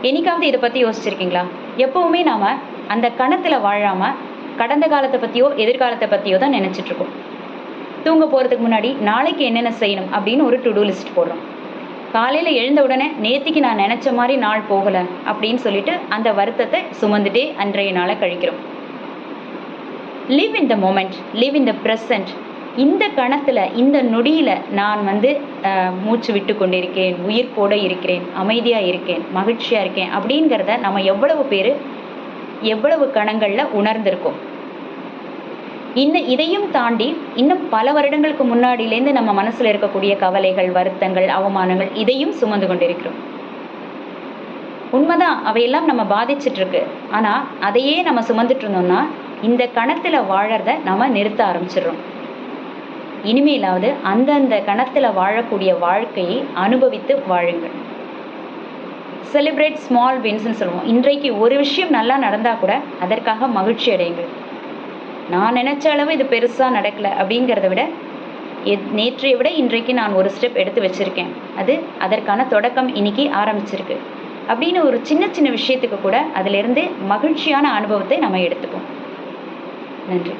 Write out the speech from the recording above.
என்னைக்காவது இதை பற்றி யோசிச்சிருக்கீங்களா? எப்போவுமே நாம் அந்த கணத்தில் வாழாமல் கடந்த காலத்தை பற்றியோ எதிர்காலத்தை பற்றியோ தான் நினச்சிட்ருக்கோம். தூங்க போகிறதுக்கு முன்னாடி நாளைக்கு என்னென்ன செய்யணும் அப்படின்னு ஒரு டு டூ லிஸ்ட் போடுறோம். காலையில் எழுந்த உடனே நேற்றுக்கு நான் நினச்ச மாதிரி நாள் போகலை அப்படின்னு சொல்லிட்டு அந்த வருத்தத்தை சுமந்துட்டே அன்றைய நாளை கழிக்கிறோம். Live in the moment, live in the present. இந்த கணத்தில் இந்த நொடியில் நான் மூச்சு விட்டு கொண்டிருக்கேன், உயிர்ப்போடு இருக்கிறேன், அமைதியாக இருக்கேன், மகிழ்ச்சியாக இருக்கேன் அப்படிங்கிறத நம்ம எவ்வளவு பேர் எவ்வளவு கணங்களில் உணர்ந்திருக்கோம். இதையும் தாண்டி இன்னும் பல வருடங்களுக்கு முன்னாடியிலேருந்து நம்ம மனசில் இருக்கக்கூடிய கவலைகள், வருத்தங்கள், அவமானங்கள் இதையும் சுமந்து கொண்டிருக்கிறோம். உண்மைதான், அவையெல்லாம் நம்ம பாதிச்சிட்ருக்கு. ஆனால் அதையே நம்ம சுமந்துட்டு இருந்தோம்னா இந்த கணத்தில் வாழறத நம்ம நிறுத்த ஆரம்பிச்சிடுறோம். இனிமேலாவது அந்தந்த கணத்தில் வாழக்கூடிய வாழ்க்கையை அனுபவித்து வாழுங்கள். செலிப்ரேட் ஸ்மால் வின்ஸ்ன்னு சொல்லுவோம். இன்றைக்கு ஒரு விஷயம் நல்லா நடந்தால் கூட அதற்காக மகிழ்ச்சி அடையுங்கள். நான் நினச்ச அளவு இது பெருசாக நடக்கலை அப்படிங்கிறத விட நேற்றைய விட இன்றைக்கு நான் ஒரு ஸ்டெப் எடுத்து வச்சுருக்கேன், அது அதற்கான தொடக்கம் இன்னைக்கு ஆரம்பிச்சிருக்கு அப்படின்னு ஒரு சின்ன சின்ன விஷயத்துக்கு கூட அதிலிருந்து மகிழ்ச்சியான அனுபவத்தை நம்ம எடுத்துப்போம். நன்றி.